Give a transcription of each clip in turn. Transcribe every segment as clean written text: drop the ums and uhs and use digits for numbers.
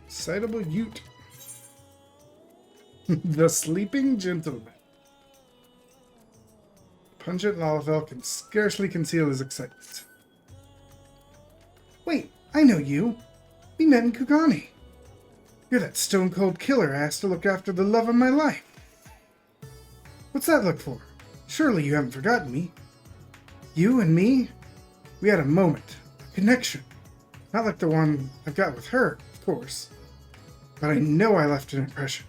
Excitable Ute. The Sleeping Gentleman. Pungent Lalafell can scarcely conceal his excitement. Wait, I know you. We met in Kugani. You're that stone-cold killer I asked to look after the love of my life. What's that look for? Surely you haven't forgotten me. You and me? We had a moment, a connection. Not like the one I've got with her, of course. But I know I left an impression.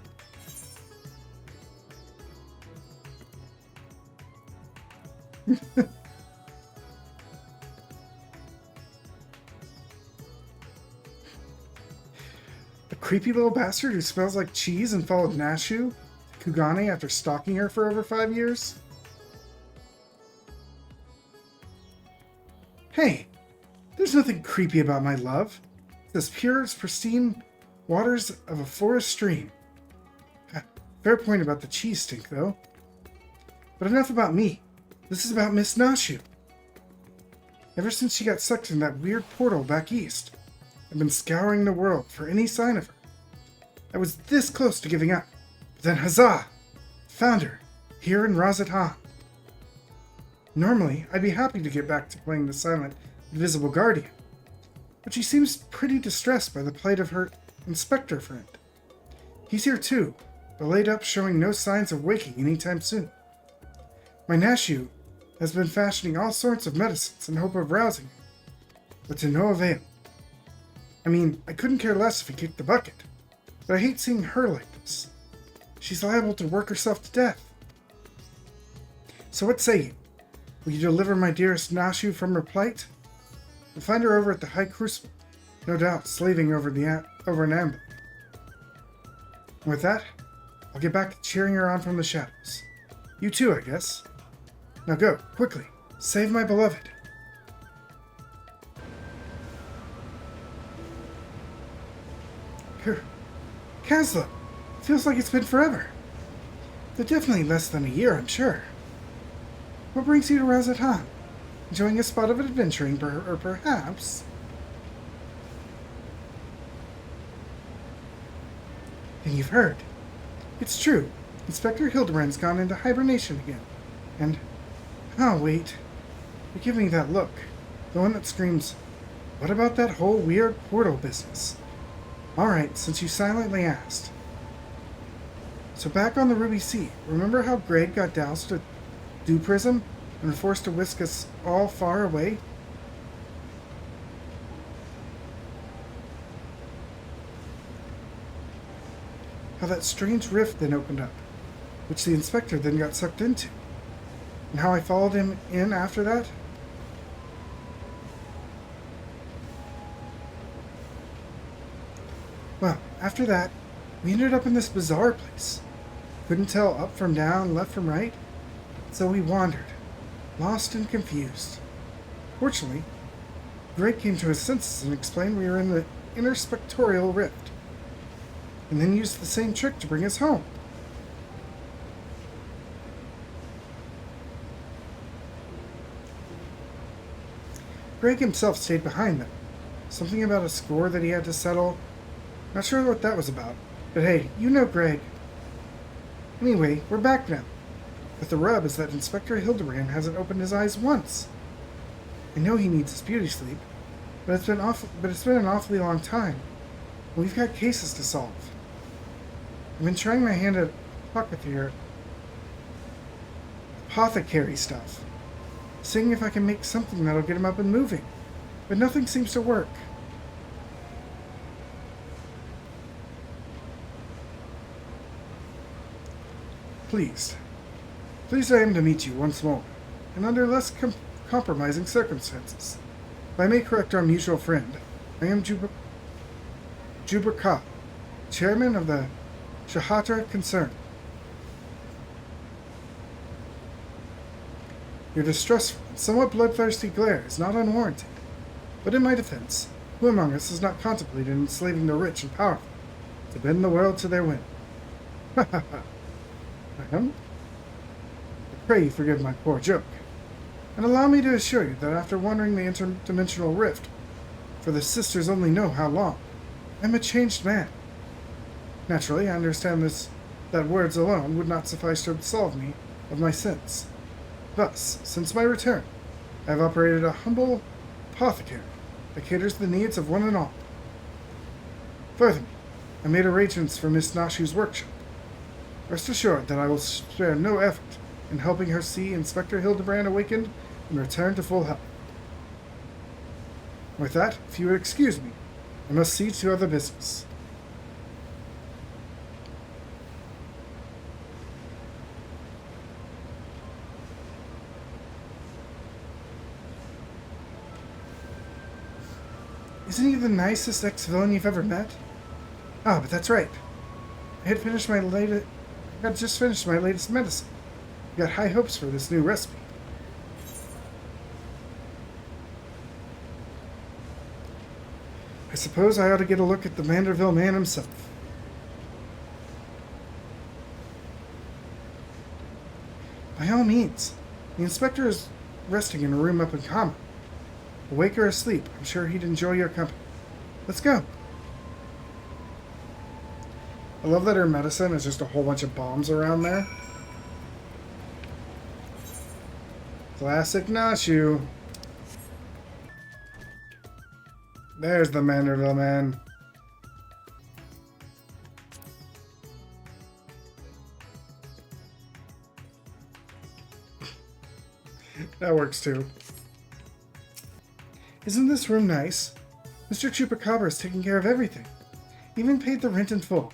A creepy little bastard who smells like cheese and followed Nashu to Kugane after stalking her for over 5 years? Hey, there's nothing creepy about my love. It's as pure as pristine waters of a forest stream. Fair point about the cheese stink, though. But enough about me. This is about Miss Nashu. Ever since she got sucked in that weird portal back east, I've been scouring the world for any sign of her. I was this close to giving up, but then huzzah! Found her, here in Razatan. Normally, I'd be happy to get back to playing the silent, invisible guardian, but she seems pretty distressed by the plight of her inspector friend. He's here too, but laid up showing no signs of waking anytime soon. My Nashu has been fashioning all sorts of medicines in hope of rousing him, but to no avail. I mean, I couldn't care less if he kicked the bucket, but I hate seeing her like this. She's liable to work herself to death. So what say you? Will you deliver my dearest Nashu from her plight? We'll find her over at the High Crucible, no doubt slaving over an amber. And with that, I'll get back to cheering her on from the shadows. You too, I guess. Now go, quickly. Save my beloved. Kazla, feels like it's been forever. They're definitely less than a year, I'm sure. What brings you to Razatan? Enjoying a spot of adventuring, or perhaps... Then you've heard. It's true. Inspector Hildibrand's gone into hibernation again. And... Oh, wait. You're giving me that look. The one that screams, what about that whole weird portal business? Alright, since you silently asked. So back on the Ruby Sea, remember how Greg got doused with dew prism and forced to whisk us all far away? How that strange rift then opened up, which the inspector then got sucked into. And how I followed him in after that? Well, after that, we ended up in this bizarre place. Couldn't tell up from down, left from right, so we wandered, lost and confused. Fortunately, Greg came to his senses and explained we were in the interspectorial rift, and then used the same trick to bring us home. Greg himself stayed behind them. Something about a score that he had to settle. Not sure what that was about, but hey, you know Greg. Anyway, we're back now. But the rub is that Inspector Hildibrand hasn't opened his eyes once. I know he needs his beauty sleep, but it's been an awfully long time. And we've got cases to solve. I've been trying my hand at apothecary stuff, seeing if I can make something that'll get him up and moving, but nothing seems to work. Pleased I am to meet you once more, and under less compromising circumstances. If I may correct our mutual friend, I am Jubra Ka, chairman of the Shahatra concern. Your distrustful, somewhat bloodthirsty glare is not unwarranted, but in my defense, who among us has not contemplated enslaving the rich and powerful to bend the world to their whim? Ha ha ha. I pray you forgive my poor joke, and allow me to assure you that after wandering the interdimensional rift, for the sisters only know how long, I'm a changed man. Naturally, I understand that words alone would not suffice to absolve me of my sins. Thus, since my return, I have operated a humble apothecary that caters to the needs of one and all. Furthermore, I made arrangements for Miss Nashu's workshop. Rest assured that I will spare no effort in helping her see Inspector Hildibrand awakened and return to full health. With that, if you would excuse me, I must see to other business. Isn't he the nicest ex-villain you've ever met? Ah, but that's right. I had just finished my latest medicine. I got high hopes for this new recipe. I suppose I ought to get a look at the Vanderville man himself. By all means. The inspector is resting in a room up in common. Awake or asleep, I'm sure he'd enjoy your company. Let's go. I love that her medicine is just a whole bunch of bombs around there. Classic Nashu. There's the Vanderville man. That works too. Isn't this room nice? Mr. Chupacabra is taking care of everything. Even paid the rent in full.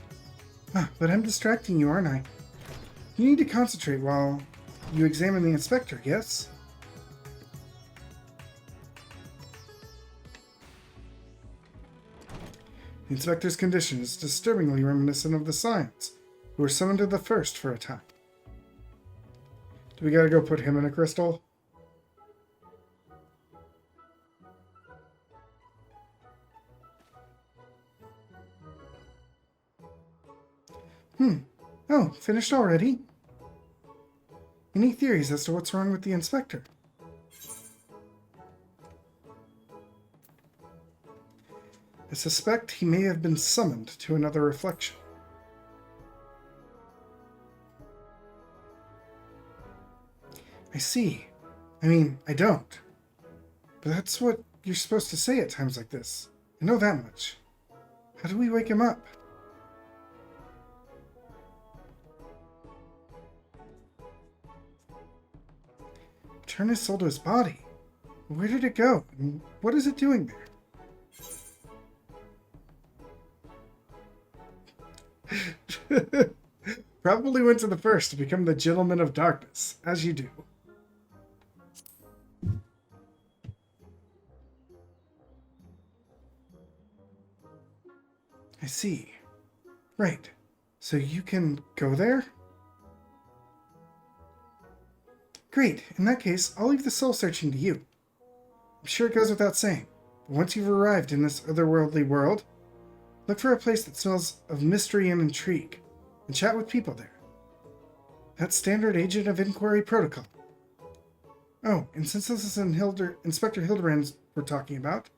Ah, but I'm distracting you, aren't I? You need to concentrate while you examine the inspector, yes? The inspector's condition is disturbingly reminiscent of the Scions, who were summoned to the First for a time. Do we gotta go put him in a crystal? Oh, finished already? Any theories as to what's wrong with the inspector? I suspect he may have been summoned to another reflection. I see. I mean, I don't. But that's what you're supposed to say at times like this. I know that much. How do we wake him up? Turn his soul to his body? Where did it go? And what is it doing there? Probably went to the First to become the Gentleman of Darkness, as you do. I see. Right. So you can go there? Great. In that case, I'll leave the soul searching to you. I'm sure it goes without saying, but once you've arrived in this otherworldly world, look for a place that smells of mystery and intrigue, and chat with people there. That's standard agent of inquiry protocol. Oh, and since this is Inspector Hildibrand we're talking about,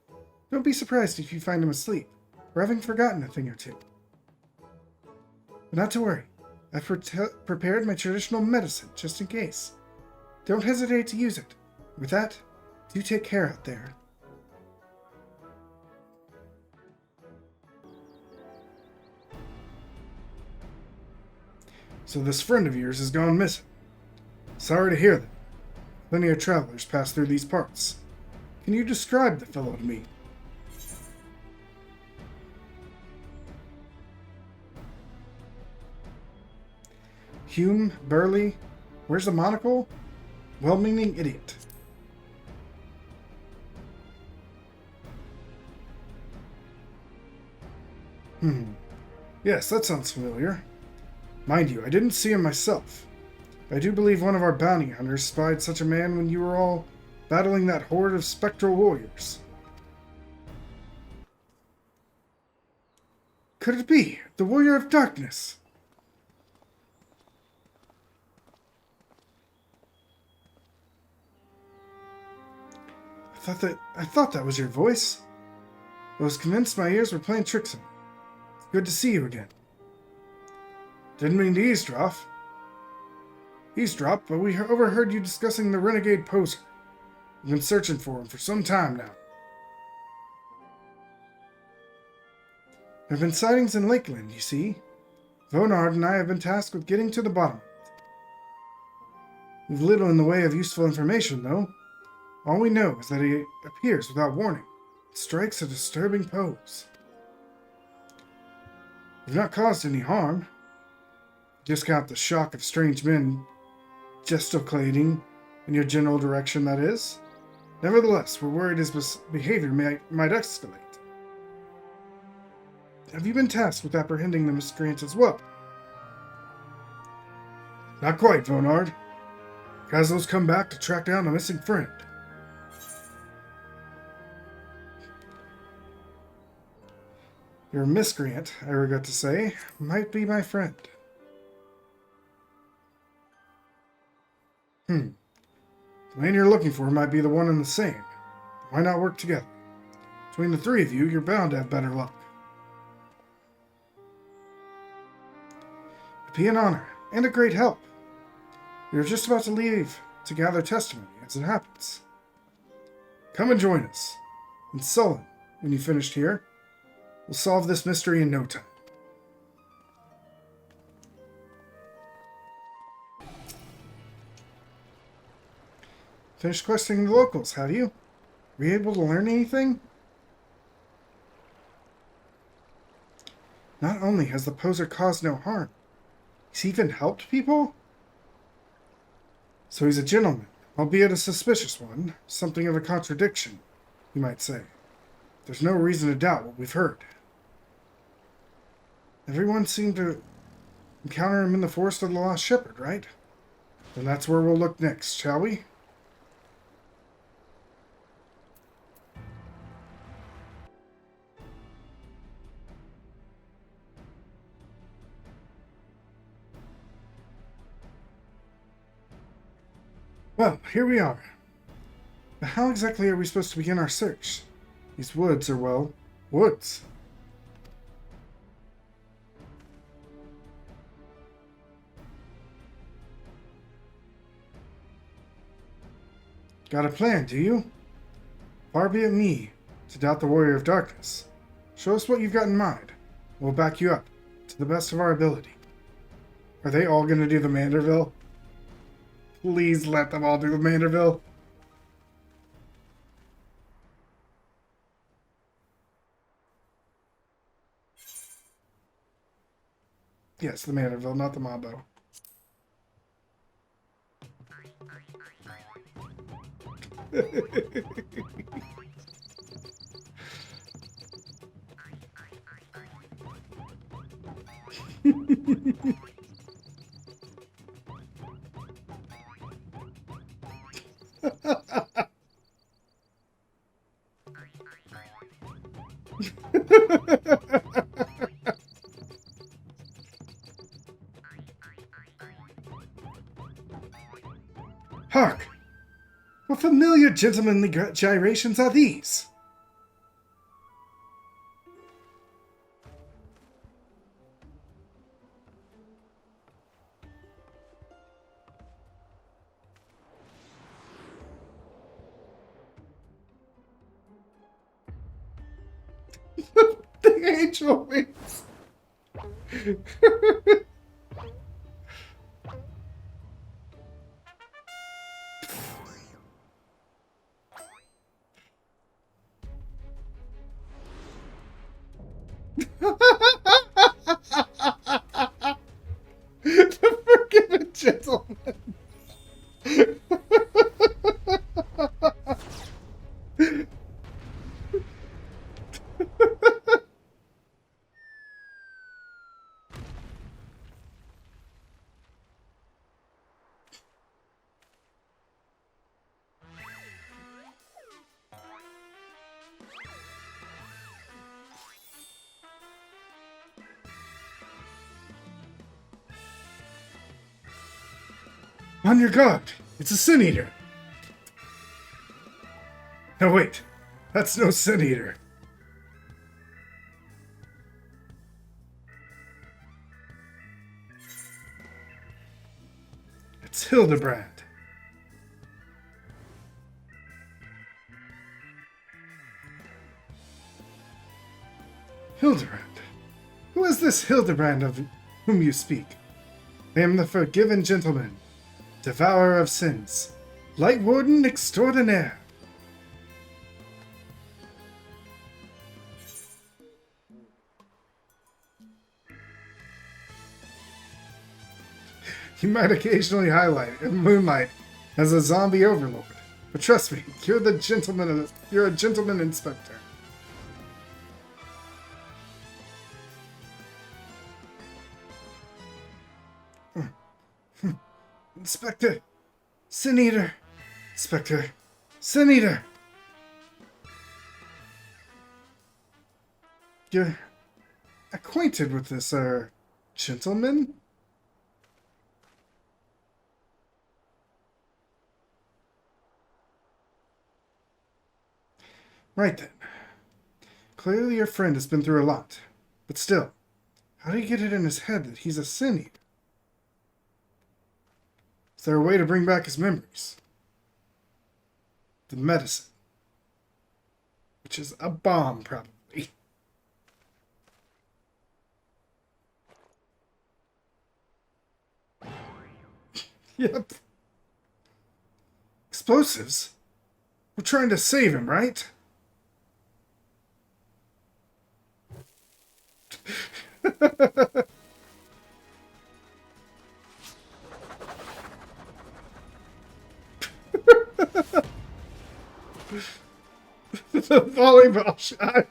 don't be surprised if you find him asleep, or having forgotten a thing or two. But not to worry, I've prepared my traditional medicine just in case. Don't hesitate to use it. With that, do take care out there. So this friend of yours has gone missing. Sorry to hear that. Plenty of travelers pass through these parts. Can you describe the fellow to me? Hume, burly, wears a monocle? Well-meaning idiot. Yes, that sounds familiar. Mind you, I didn't see him myself. But I do believe one of our bounty hunters spied such a man when you were all battling that horde of spectral warriors. Could it be the Warrior of Darkness? I thought that was your voice. I was convinced my ears were playing tricks on me. Good to see you again. Didn't mean to eavesdrop. But we overheard you discussing the renegade poser. We've been searching for him for some time now. There have been sightings in Lakeland, you see. Vonard and I have been tasked with getting to the bottom. We've little in the way of useful information, though. All we know is that he appears without warning. It strikes a disturbing pose. We've not caused any harm. Discount the shock of strange men gesticulating in your general direction, that is. Nevertheless, we're worried his behavior might escalate. Have you been tasked with apprehending the miscreant as well? Not quite, Vonard. Kazlo's come back to track down a missing friend. Your miscreant, I regret to say, might be my friend. The man you're looking for might be the one and the same. Why not work together? Between the three of you, you're bound to have better luck. It'd be an honor, and a great help. We were just about to leave to gather testimony, as it happens. Come and join us. And Sullen, when you finished here, we'll solve this mystery in no time. Finished questioning the locals, have you? Were you able to learn anything? Not only has the poser caused no harm, he's even helped people? So he's a gentleman, albeit a suspicious one, something of a contradiction, you might say. There's no reason to doubt what we've heard. Everyone seemed to encounter him in the Forest of the Lost Shepherd, right? Then that's where we'll look next, shall we? Well, here we are. But how exactly are we supposed to begin our search? These woods are, well, woods. Got a plan, do you? Far be it me to doubt the Warrior of Darkness. Show us what you've got in mind. We'll back you up to the best of our ability. Are they all going to do the Manderville? Please let them all do the Manderville. Yes, the Manderville, not the Mambo. Hark! What familiar gentlemanly gyrations are these? The angel wings. The forgiven gentleman. On your guard! It's a Sin Eater! No, wait. That's no Sin Eater. It's Hildibrand. Hildibrand? Who is this Hildibrand of whom you speak? I am the forgiven gentleman, devourer of sins, light warden extraordinaire. You might occasionally highlight in moonlight as a zombie overlord, but trust me, you're a gentleman inspector. Inspector, Sin Eater, Inspector, Sin Eater. You're acquainted with this, gentleman? Right then. Clearly your friend has been through a lot. But still, how do you get it in his head that he's a sin eater? Is there a way to bring back his memories? The medicine. Which is a bomb, probably. Yep. Explosives? We're trying to save him, right? The volleyball shot.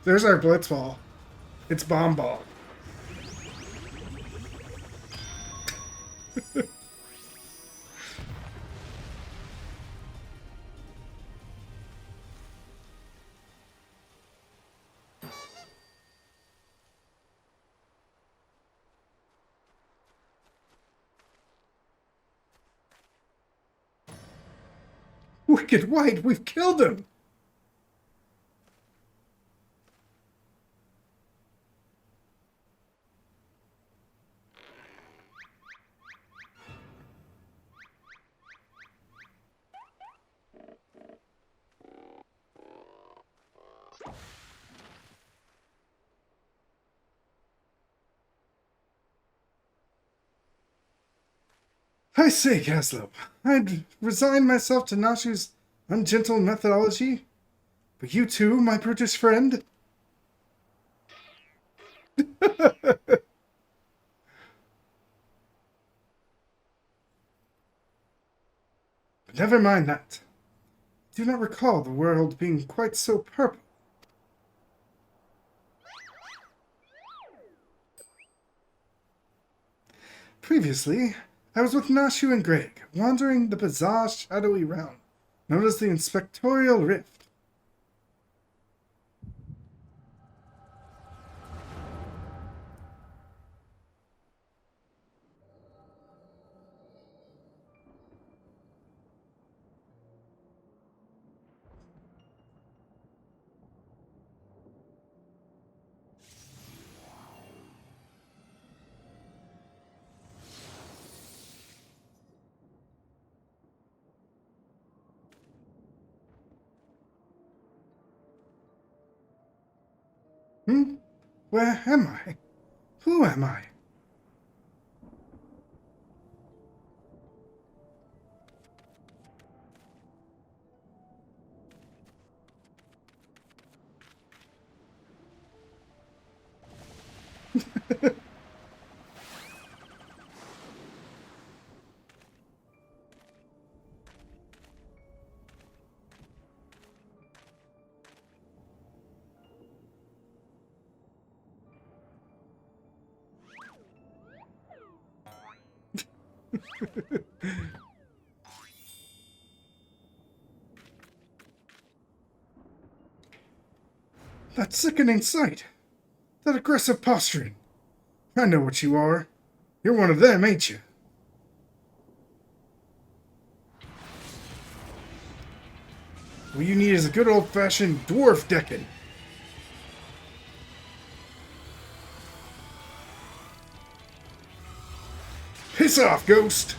There's our blitzball. It's bomb ball. Wicked White, we've killed him! I say, Gaslope, I'd resign myself to Nashu's ungentle methodology. But you too, my brutish friend? But never mind that. I do not recall the world being quite so purple. Previously, I was with Nashu and Greg, wandering the bizarre, shadowy realm known as the Inspectorial Rift. Where am I? Who am I? That sickening sight. That aggressive posturing. I know what you are. You're one of them, ain't you? What you need is a good old-fashioned dwarf decking. Piss off, ghost!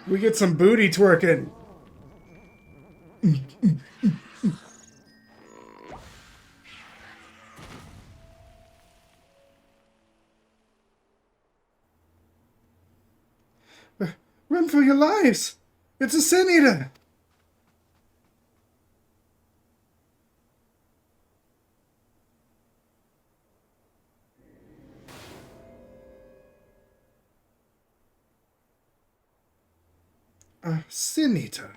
We get some booty twerking. Run for your lives! It's a sin eater! A sin eater.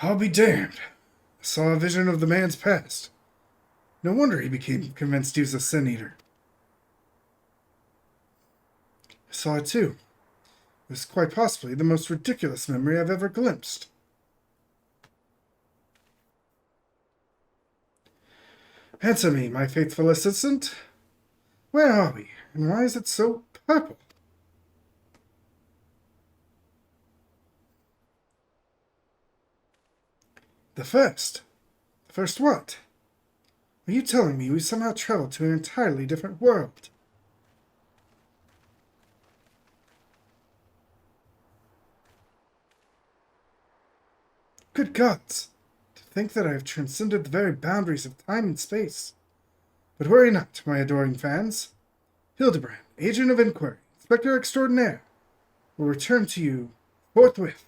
I'll be damned. I saw a vision of the man's past. No wonder he became convinced he was a sin eater. I saw it too. It was quite possibly the most ridiculous memory I've ever glimpsed. Answer me, my faithful assistant. Where are we, and why is it so purple? The first? The first what? Are you telling me we somehow traveled to an entirely different world? Good gods! To think that I have transcended the very boundaries of time and space. But worry not, my adoring fans. Hildibrand, Agent of Inquiry, Inspector Extraordinaire, will return to you forthwith.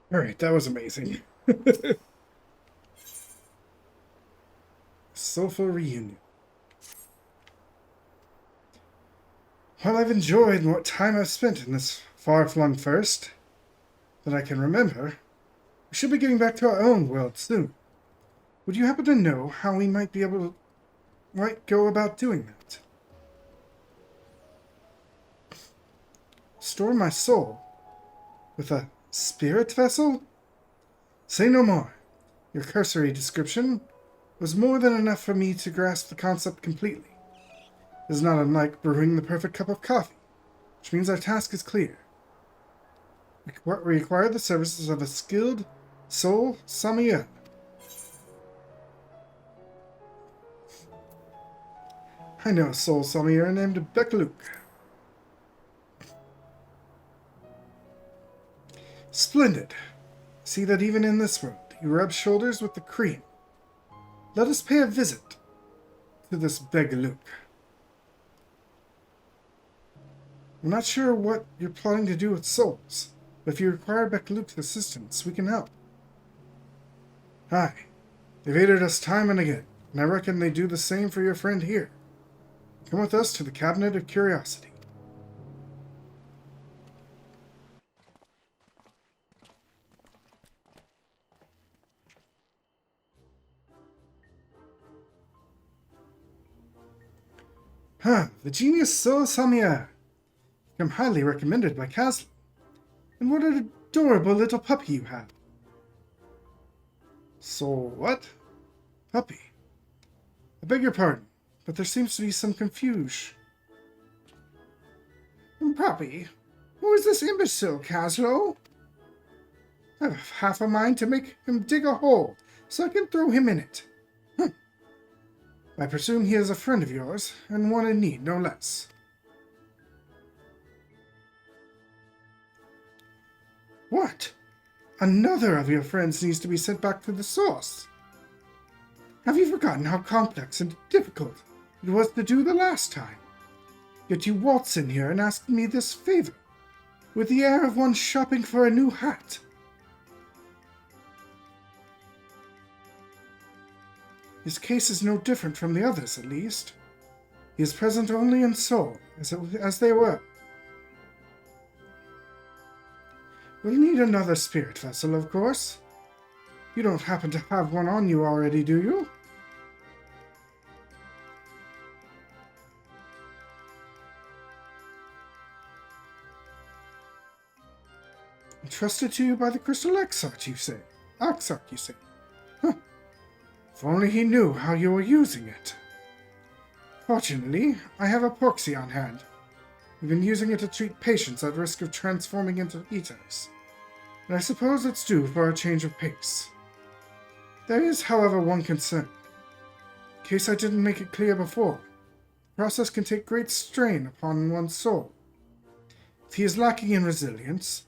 Alright, that was amazing. Soulful reunion. While I've enjoyed what time I've spent in this far-flung first that I can remember, we should be getting back to our own world soon. Would you happen to know how we might go about doing that? Store my soul with a spirit vessel? Say no more. Your cursory description was more than enough for me to grasp the concept completely. It is not unlike brewing the perfect cup of coffee, which means our task is clear. We require the services of a skilled soul sommelier. I know a soul sommelier named Bekaluk. Splendid. See that even in this world, you rub shoulders with the cream. let us pay a visit to this Begaluk. I'm not sure what you're plotting to do with souls, but if you require Begaluk's assistance, we can help. Hi. They've aided us time and again, and I reckon they do the same for your friend here. Come with us to the Cabinet of Curiosity. The genius Soul Samia. I'm highly recommended by Caslan. And what an adorable little puppy you have. So what? Puppy. I beg your pardon, but there seems to be some confusion. Puppy? Who is this imbecile, Caslo? I have half a mind to make him dig a hole, so I can throw him in it. I presume he is a friend of yours, and one in need, no less. What? Another of your friends needs to be sent back to the source. Have you forgotten how complex and difficult it was to do the last time? Yet you waltz in here and ask me this favor, with the air of one shopping for a new hat. His case is no different from the others, at least. He is present only in soul, as they were. We'll need another spirit vessel, of course. You don't happen to have one on you already, do you? Entrusted to you by the Crystal Exarch, you say? Exarch, you say? Huh. If only he knew how you were using it. Fortunately, I have a proxy on hand. We've been using it to treat patients at risk of transforming into eaters. And I suppose it's due for a change of pace. There is, however, one concern. In case I didn't make it clear before, the process can take great strain upon one's soul. If he is lacking in resilience,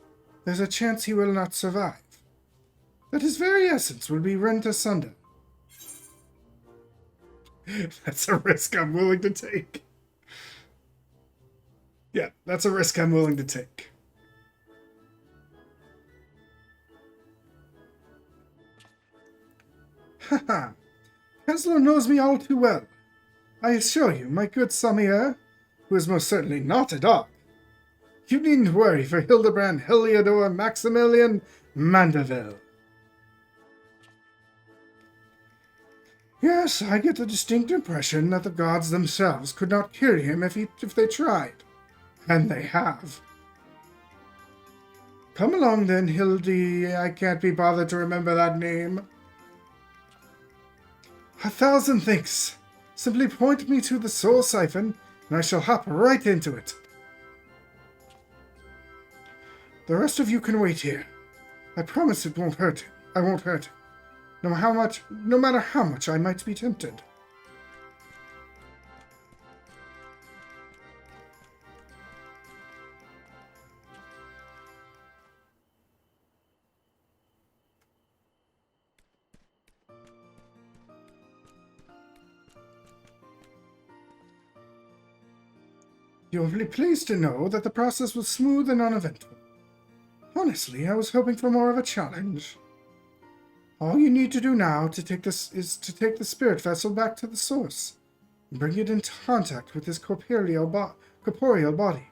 there's a chance he will not survive. That his very essence will be rent asunder. That's a risk I'm willing to take. Yeah, that's a risk I'm willing to take. Haha. Henslow knows me all too well. I assure you, my good Samir, who is most certainly not a dog, you needn't worry for Hildibrand Heliodor Maximilian Mandeville. Yes, I get the distinct impression that the gods themselves could not cure him if they tried. And they have. Come along then, Hildy. I can't be bothered to remember that name. 1,000 thanks. Simply point me to the soul siphon, and I shall hop right into it. The rest of you can wait here. I promise it won't hurt him. I won't hurt him. No matter how much I might be tempted. You'll be pleased to know that the process was smooth and uneventful. Honestly, I was hoping for more of a challenge. All you need to do now is to take the spirit vessel back to the source and bring it into contact with his corporeal body.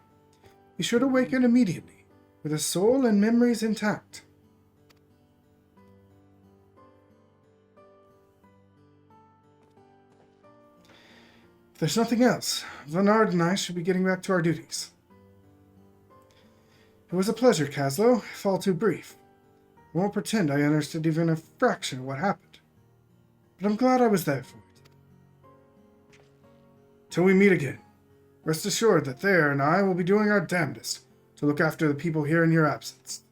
He should awaken immediately, with his soul and memories intact. If there's nothing else, Vernard and I should be getting back to our duties. It was a pleasure, Caslo, if all too brief. I won't pretend I understood even a fraction of what happened, but I'm glad I was there for it. Till we meet again, rest assured that Thayer and I will be doing our damnedest to look after the people here in your absence.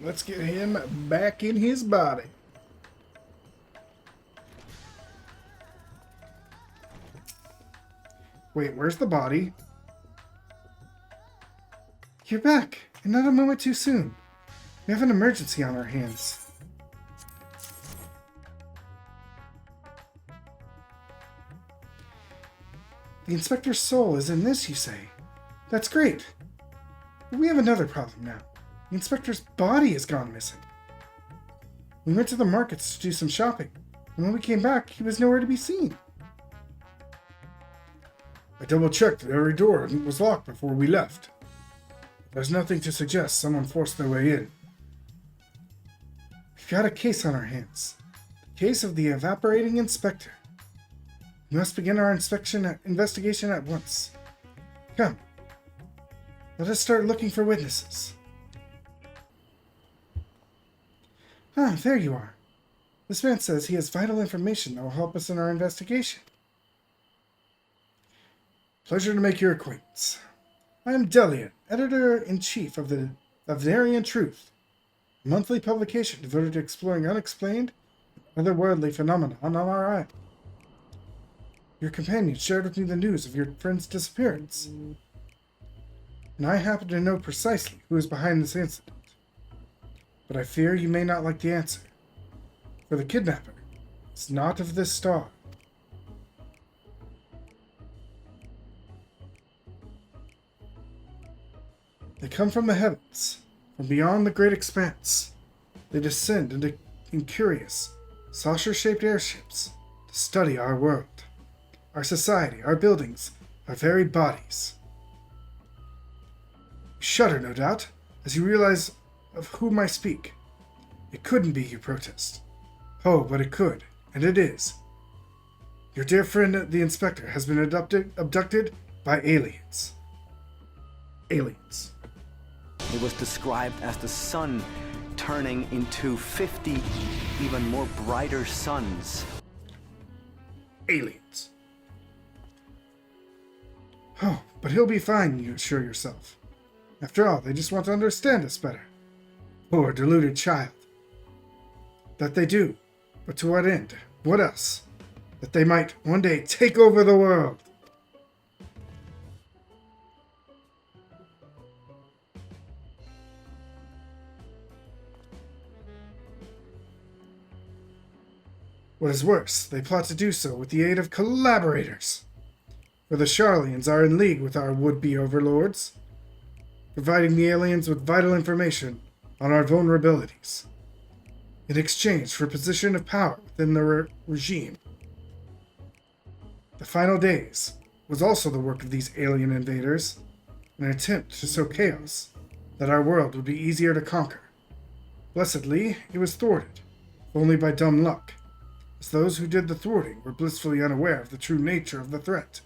Let's get him back in his body. Wait, where's the body? You're back, and not a moment too soon. We have an emergency on our hands. The inspector's soul is in this, you say? That's great. But we have another problem now. The inspector's body has gone missing. We went to the markets to do some shopping, and when we came back, he was nowhere to be seen. I double-checked that every door was locked before we left. There's nothing to suggest someone forced their way in. We've got a case on our hands. The case of the evaporating inspector. We must begin our investigation at once. Come. Let us start looking for witnesses. Ah, there you are. This man says he has vital information that will help us in our investigation. Pleasure to make your acquaintance. I am Delia, Editor-in-Chief of the Avnarian Truth, a monthly publication devoted to exploring unexplained, otherworldly phenomena on our island. Your companion shared with me the news of your friend's disappearance, and I happen to know precisely who is behind this incident. But I fear you may not like the answer, for the kidnapper is not of this star. They come from the heavens, from beyond the great expanse. They descend in curious, saucer-shaped airships to study our world, our society, our buildings, our very bodies. You shudder, no doubt, as you realize of whom I speak. It couldn't be, you protest. Oh, but it could, and it is. Your dear friend, the inspector, has been abducted by aliens. Aliens. It was described as the sun turning into 50 even more brighter suns. Aliens. Oh, but he'll be fine, you assure yourself. After all, they just want to understand us better. Poor deluded child. That they do. But to what end? What else? That they might one day take over the world. What is worse, they plot to do so with the aid of collaborators. For the Charlians are in league with our would-be overlords, providing the aliens with vital information on our vulnerabilities, in exchange for position of power within the regime. The Final Days was also the work of these alien invaders, an attempt to sow chaos, that our world would be easier to conquer. Blessedly, it was thwarted, if only by dumb luck, as those who did the thwarting were blissfully unaware of the true nature of the threat.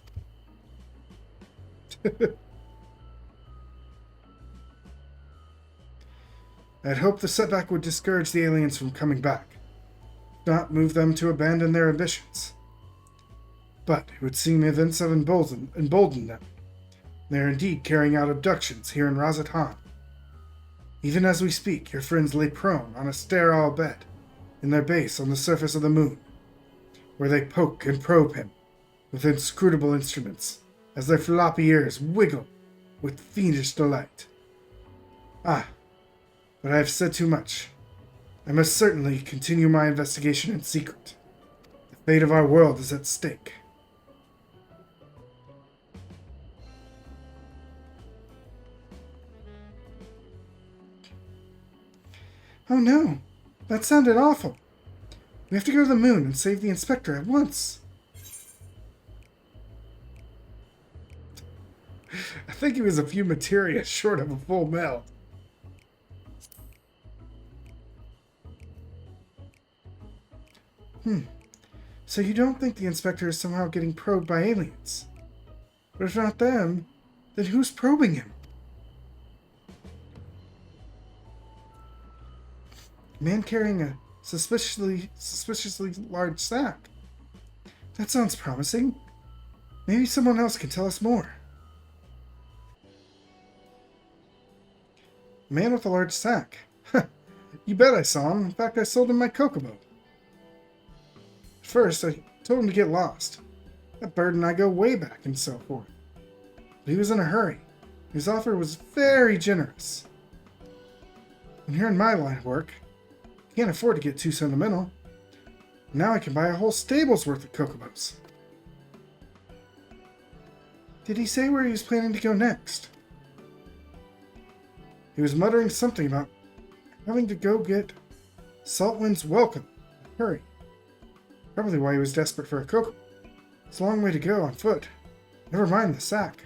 I'd hoped the setback would discourage the aliens from coming back, not move them to abandon their ambitions. But it would seem events have emboldened them. They are indeed carrying out abductions here in Razat Han. Even as we speak, your friends lay prone on a sterile bed in their base on the surface of the moon, where they poke and probe him with inscrutable instruments as their floppy ears wiggle with fiendish delight. Ah, but I have said too much. I must certainly continue my investigation in secret. The fate of our world is at stake. Oh no, that sounded awful. We have to go to the moon and save the inspector at once. I think he was a few materia short of a full melt. So you don't think the inspector is somehow getting probed by aliens? But if not them, then who's probing him? A man carrying a suspiciously large sack. That sounds promising. Maybe someone else can tell us more. A man with a large sack. You bet I saw him. In fact, I sold him my Kokomo. At first, I told him to get lost. That bird and I go way back and so forth. But he was in a hurry. His offer was very generous. And here in my line of work, I can't afford to get too sentimental. Now I can buy a whole stable's worth of chocobos. Did he say where he was planning to go next? He was muttering something about having to go get Saltwind's welcome. Hurry. Probably why he was desperate for a cocoa. It's a long way to go on foot. Never mind the sack.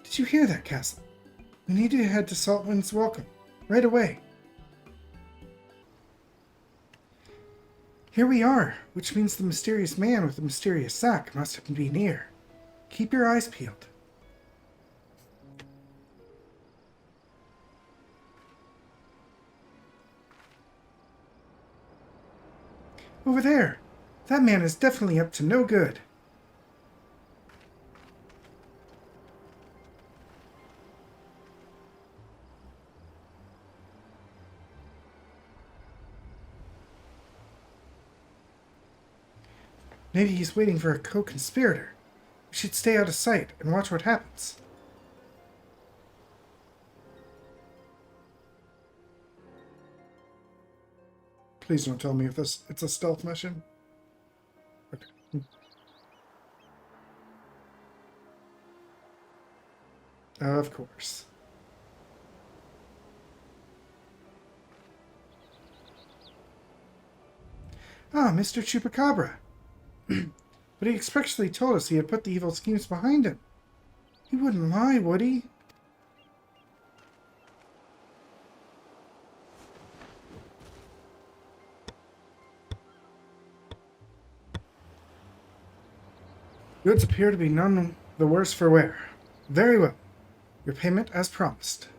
Did you hear that, Castle? We need to head to Saltwind's welcome. Right away. Here we are, which means the mysterious man with the mysterious sack must be near. Keep your eyes peeled. Over there. That man is definitely up to no good. Maybe he's waiting for a co-conspirator. We should stay out of sight and watch what happens. Please don't tell me if it's a stealth mission. Okay. Of course. Ah, Mr. Chupacabra. But he expressly told us he had put the evil schemes behind him. He wouldn't lie, would he? Goods appear to be none the worse for wear. Very well. Your payment as promised.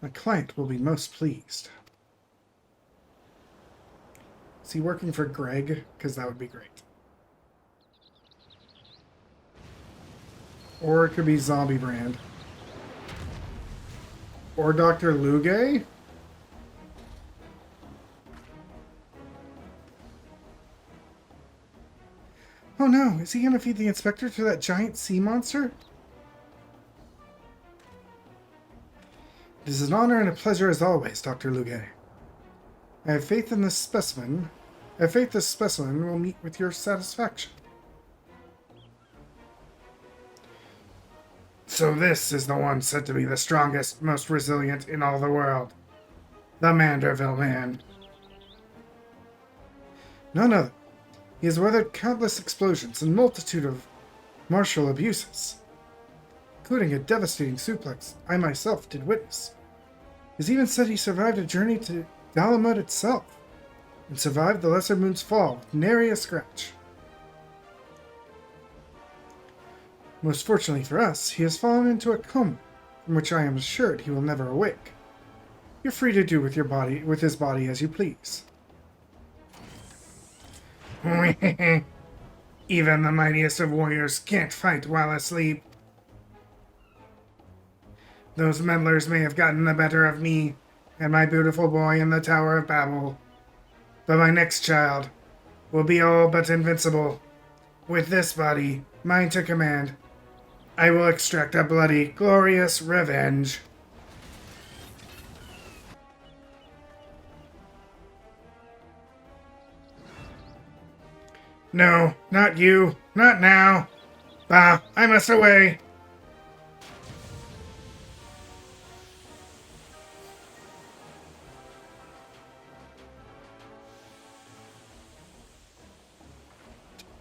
My client will be most pleased. Is he working for Greg? Because that would be great. Or it could be Zombiebrand. Or Dr. Lugay? Oh no, is he going to feed the inspector to that giant sea monster? It is an honor and a pleasure as always, Dr. Lugay. I have faith in this specimen. I have faith this specimen will meet with your satisfaction. So this is the one said to be the strongest, most resilient in all the world. The Manderville Man. None other. He has weathered countless explosions and multitude of martial abuses, including a devastating suplex I myself did witness. He's even said he survived a journey to Dalamud itself, and survived the Lesser Moon's fall with nary a scratch. Most fortunately for us, he has fallen into a coma, from which I am assured he will never awake. You're free to do with his body as you please. Even the mightiest of warriors can't fight while asleep. Those meddlers may have gotten the better of me and my beautiful boy in the Tower of Babel, but my next child will be all but invincible. With this body, mine to command, I will extract a bloody, glorious revenge. No, not you. Not now. Bah, I must away.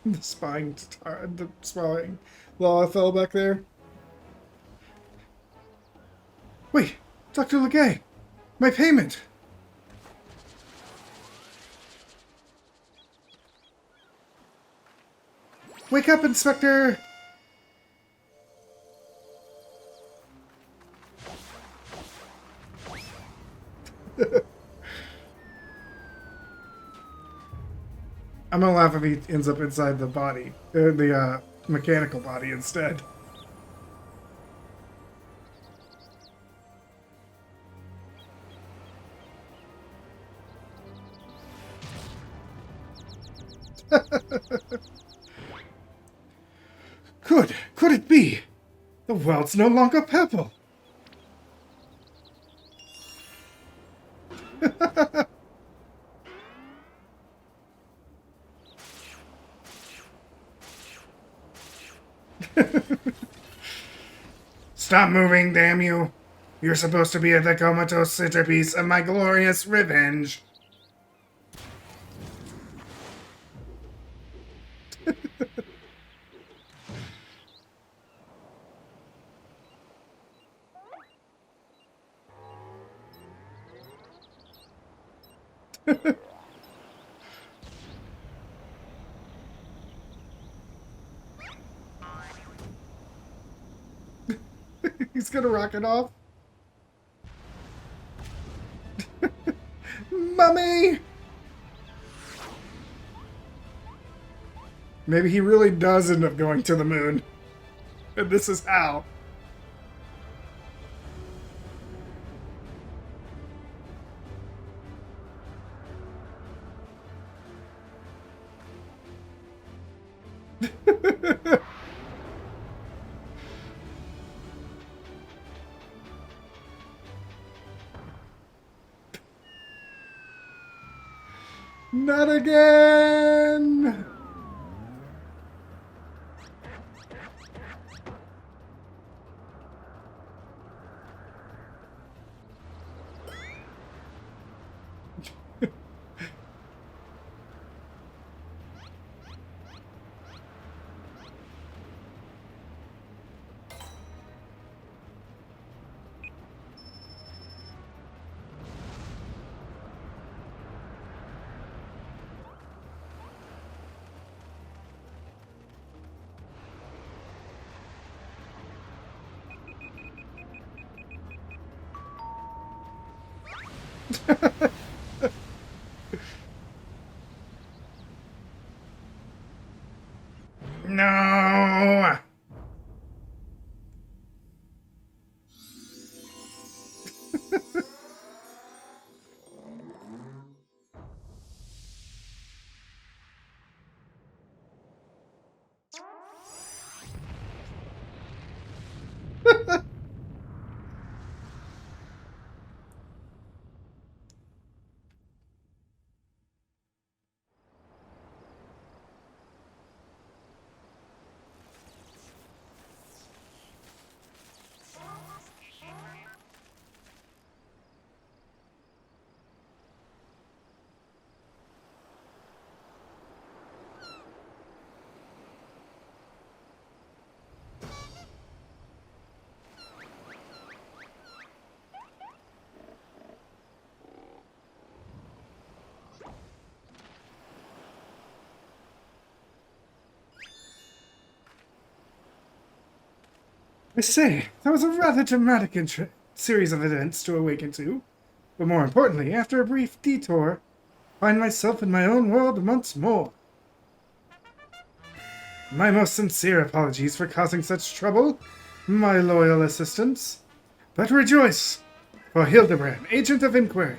The spying, the swelling law fell back there. Wait, Dr. Legay, my payment. Wake up, Inspector! I'm gonna laugh if he ends up inside the body, the mechanical body instead. Could it be? The world's no longer purple. Stop moving, damn you. You're supposed to be the comatose centerpiece of my glorious revenge. He's gonna rock it off. Mummy! Maybe he really does end up going to the moon. And this is how. Not again! No! I say, that was a rather dramatic series of events to awaken to. But more importantly, after a brief detour, find myself in my own world once more. My most sincere apologies for causing such trouble, my loyal assistants. But rejoice, for Hildibrand, Agent of Inquiry,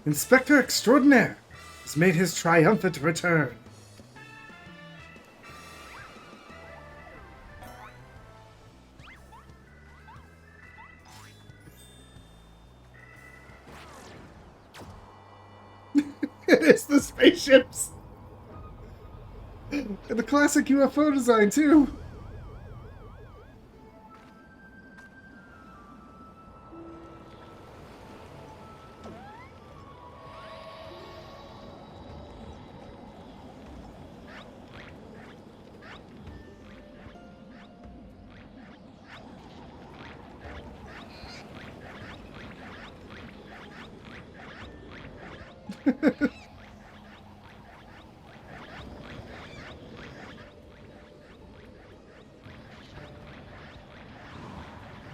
Inspector Extraordinaire, has made his triumphant return. It is the spaceships! And the classic UFO design, too!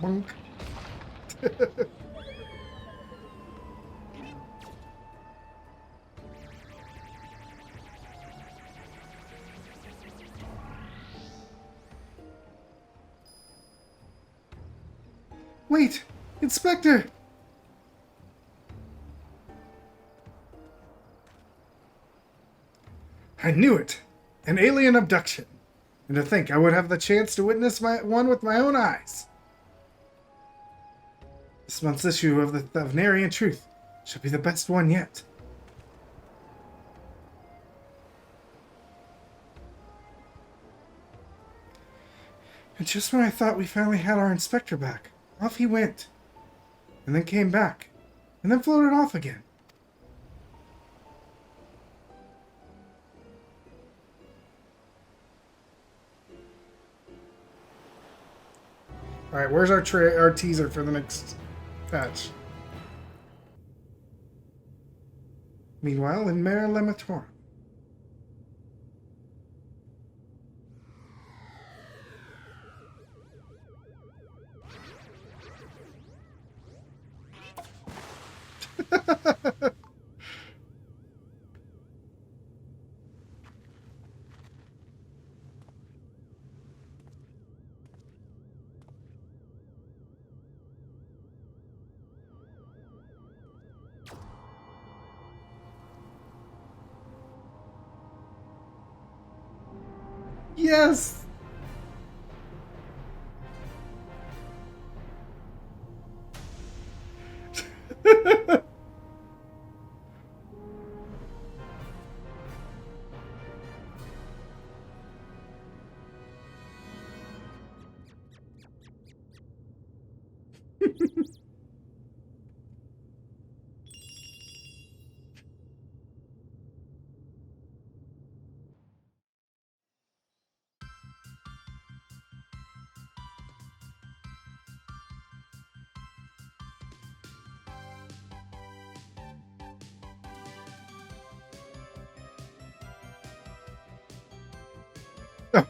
Bonk. Wait! Inspector! I knew it! An alien abduction. And to think I would have the chance to witness one with my own eyes. This month's issue of the Narian Truth should be the best one yet. And just when I thought we finally had our inspector back, off he went. And then came back. And then floated off again. Alright, where's our teaser for the next patch? Meanwhile, in Mare Lematorum. Yes!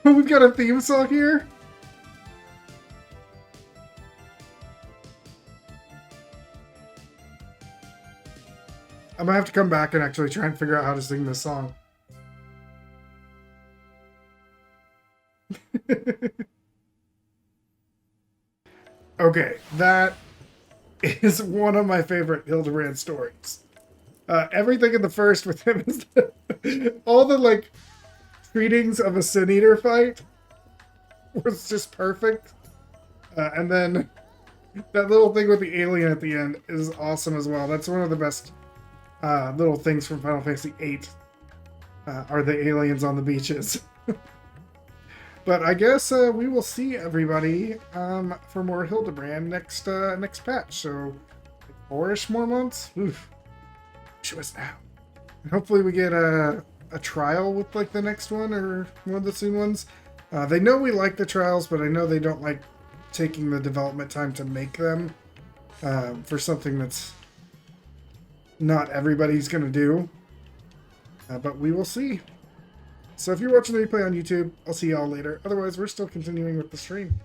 We've got a theme song here? I'm gonna have to come back and actually try and figure out how to sing this song. Okay, that is one of my favorite Hildibrand stories. Everything in the first with him is all the like treatings of a Sin Eater fight was just perfect. And then that little thing with the alien at the end is awesome as well. That's one of the best little things from Final Fantasy VIII are the aliens on the beaches. But I guess we will see everybody for more Hildibrand next patch. So 4-ish more months. Oof. Wish it was now. And hopefully we get a trial with like the next one or one of the soon ones. They know we like the trials, but I know they don't like taking the development time to make them for something that's not everybody's going to do. But we will see. So if you're watching the replay on YouTube, I'll see y'all later. Otherwise, we're still continuing with the stream.